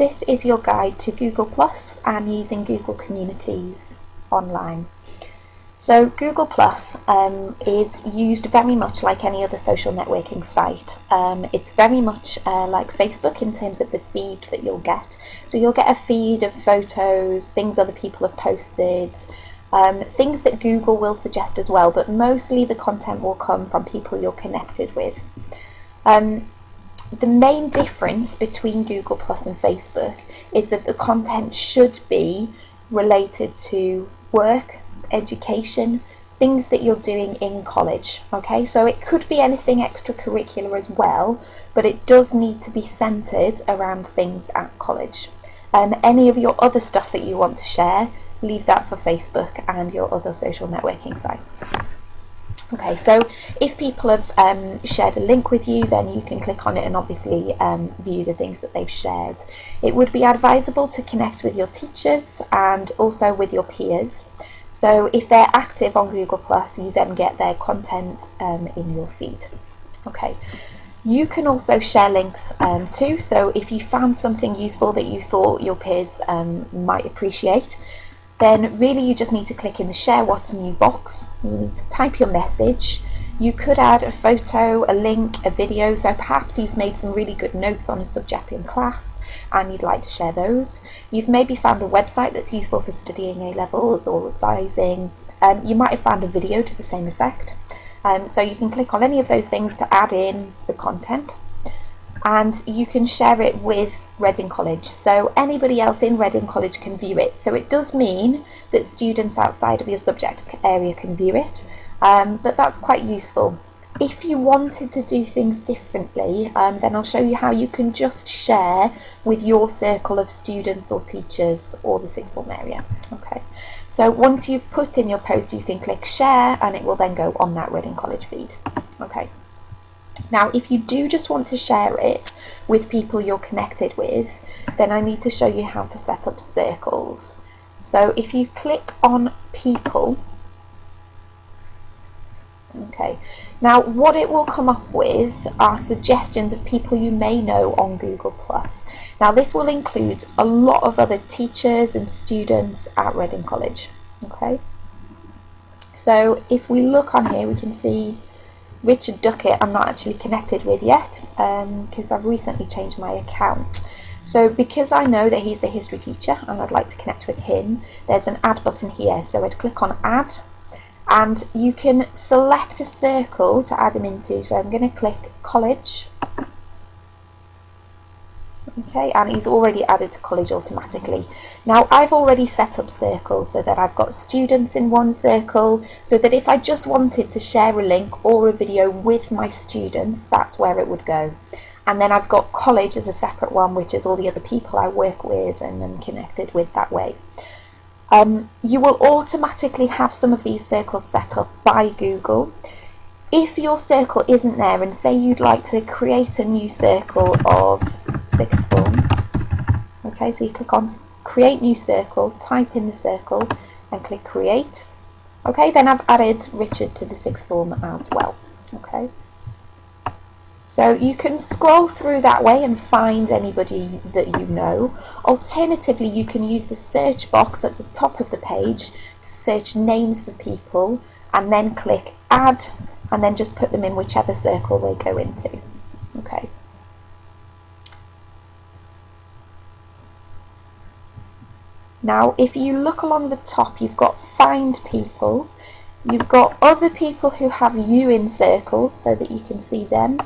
this is your guide to Google Plus and using Google Communities online. So Google Plus is used very much like any other social networking site. It's very much like Facebook in terms of the feed that you'll get. So you'll get a feed of photos, things other people have posted, things that Google will suggest as well, but mostly the content will come from people you're connected with. The main difference between Google Plus and Facebook is that the content should be related to work, education, things that you're doing in college. Okay, so it could be anything extracurricular as well, but it does need to be centered around things at college. Any of your other stuff that you want to share, leave that for Facebook and your other social networking sites. Okay, so if people have shared a link with you, then you can click on it and obviously view the things that they've shared. It would be advisable to connect with your teachers and also with your peers. So if they're active on Google Plus, you then get their content in your feed. Okay, you can also share links too. So if you found something useful that you thought your peers might appreciate, then really you just need to click in the share what's new box. You need to type your message. You could add a photo, a link, a video, so perhaps you've made some really good notes on a subject in class and you'd like to share those. You've maybe found a website that's useful for studying A-levels or revising. You might have found a video to the same effect. So you can click on any of those things to add in the content. And you can share it with Reading College, so anybody else in Reading College can view it. So it does mean that students outside of your subject area can view it, but that's quite useful. If you wanted to do things differently, then I'll show you how you can just share with your circle of students or teachers or the sixth form area. Okay, so once you've put in your post, you can click share and it will then go on that Reading College feed. Okay. Now, if you do just want to share it with people you're connected with, then I need to show you how to set up circles. So if you click on people, okay, now what it will come up with are suggestions of people you may know on Google+. Now this will include a lot of other teachers and students at Reading College, okay. So if we look on here, we can see Richard Duckett I'm not actually connected with yet because I've recently changed my account. So because I know that he's the history teacher and I'd like to connect with him, there's an add button here. So I'd click on add and you can select a circle to add him into. So I'm going to click college. Okay, and he's already added to college automatically. Now I've already set up circles so that I've got students in one circle, so that if I just wanted to share a link or a video with my students, that's where it would go. And then I've got college as a separate one, which is all the other people I work with and am connected with that way. You will automatically have some of these circles set up by Google. If your circle isn't there, and say you'd like to create a new circle of sixth form, okay, so you click on create new circle, type in the circle and click create. Okay, then I've added Richard to the sixth form as well. Okay, so you can scroll through that way and find anybody that you know. Alternatively, you can use the search box at the top of the page to search names for people and then click add and then just put them in whichever circle they go into. Okay. Now, if you look along the top, you've got find people, you've got other people who have you in circles so that you can see them,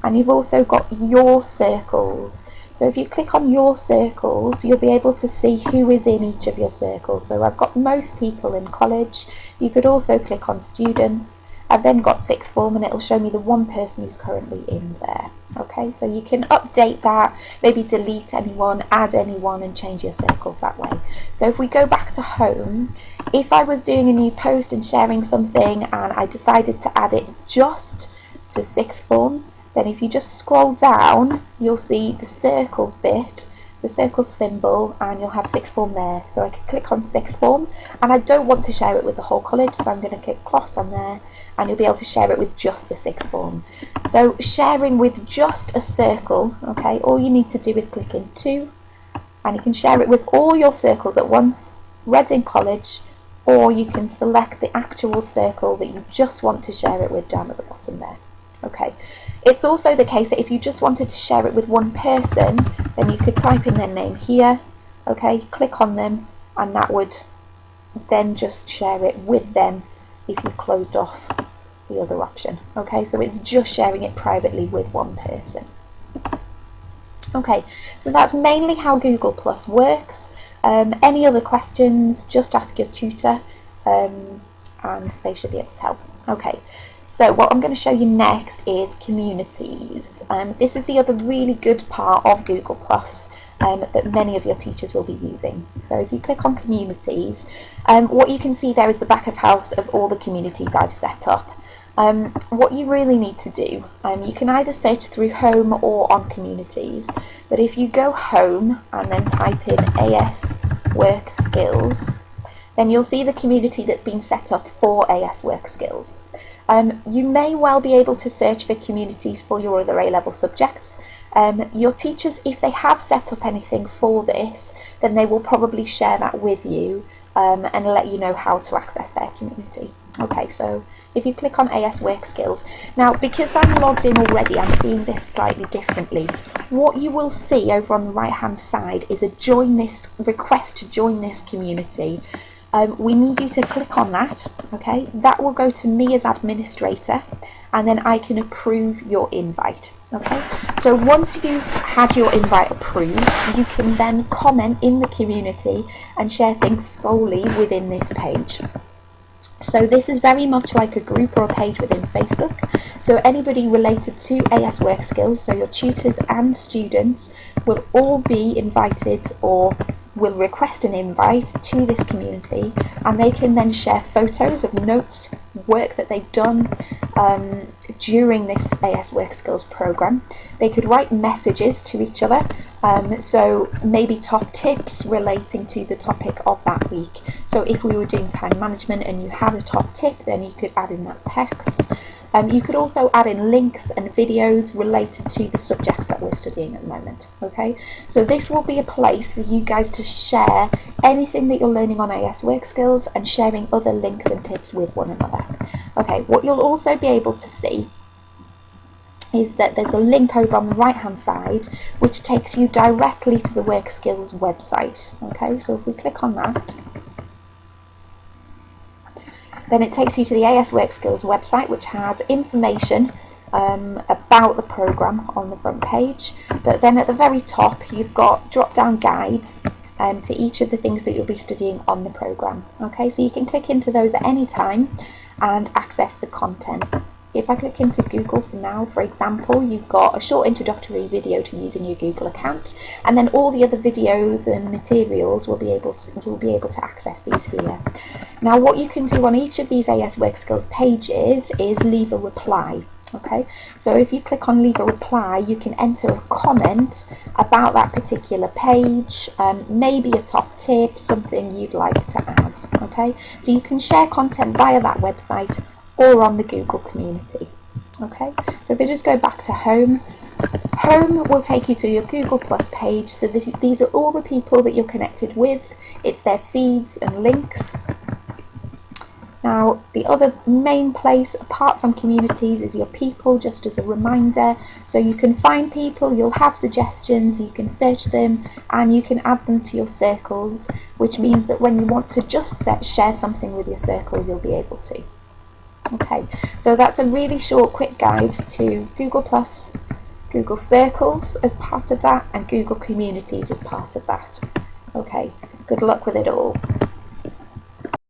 and you've also got your circles. So if you click on your circles, you'll be able to see who is in each of your circles. So I've got most people in college. You could also click on students. I've then got sixth form and it'll show me the one person who's currently in there. Okay, so you can update that, maybe delete anyone, add anyone and change your circles that way. So if we go back to home, if I was doing a new post and sharing something and I decided to add it just to sixth form, then if you just scroll down, you'll see the circles bit, the circle symbol, and you'll have sixth form there. So I can click on sixth form and I don't want to share it with the whole college, so I'm going to click cross on there and you'll be able to share it with just the sixth form. So sharing with just a circle, okay, all you need to do is click into and you can share it with all your circles at once, Reading College, or you can select the actual circle that you just want to share it with down at the bottom there. Okay, it's also the case that if you just wanted to share it with one person, then you could type in their name here, okay, click on them, and that would then just share it with them if you closed off the other option. Okay, so it's just sharing it privately with one person. Okay, so that's mainly how Google Plus works. Any other questions, just ask your tutor, and they should be able to help. Okay, so what I'm going to show you next is communities. This is the other really good part of Google Plus that many of your teachers will be using. So if you click on communities, what you can see there is the back of house of all the communities I've set up. What you really need to do, you can either search through home or on communities, but if you go home and then type in AS Workskills, then you'll see the community that's been set up for AS Workskills. You may well be able to search for communities for your other A-level subjects. Your teachers, if they have set up anything for this, then they will probably share that with you and let you know how to access their community. Okay, so if you click on AS Workskills, now because I'm logged in already, I'm seeing this slightly differently. What you will see over on the right hand side is a request to join this community. We need you to click on that, okay? That will go to me as administrator, and then I can approve your invite, okay? So once you've had your invite approved, you can then comment in the community and share things solely within this page. So this is very much like a group or a page within Facebook. So anybody related to AS Workskills, so your tutors and students, will all be invited or will request an invite to this community, and they can then share photos of notes, work that they've done during this AS Workskills program. They could write messages to each other, so maybe top tips relating to the topic of that week. So if we were doing time management and you had a top tip, then you could add in that text. You could also add in links and videos related to the subjects that we're studying at the moment. Okay, so this will be a place for you guys to share anything that you're learning on AS Workskills and sharing other links and tips with one another. Okay, what you'll also be able to see is that there's a link over on the right hand side which takes you directly to the Workskills website. Okay, so if we click on that, then it takes you to the AS Workskills website, which has information about the programme on the front page. But then at the very top, you've got drop-down guides to each of the things that you'll be studying on the programme. Okay, so you can click into those at any time and access the content. If I click into Google for now, for example, you've got a short introductory video to using your Google account, and then all the other videos and materials you'll be able to access these here. Now, what you can do on each of these AS Workskills pages is leave a reply. Okay, so if you click on leave a reply, you can enter a comment about that particular page, maybe a top tip, something you'd like to add. Okay, so you can share content via that website or on the Google community. Okay, so if we just go back to home, home will take you to your Google Plus page. So these are all the people that you're connected with. It's their feeds and links. Now, the other main place apart from communities is your people, just as a reminder. So you can find people, you'll have suggestions, you can search them, and you can add them to your circles, which means that when you want to just share something with your circle, you'll be able to. Okay, so that's a really short, quick guide to Google Plus, Google Circles as part of that, and Google Communities as part of that. Okay, good luck with it all.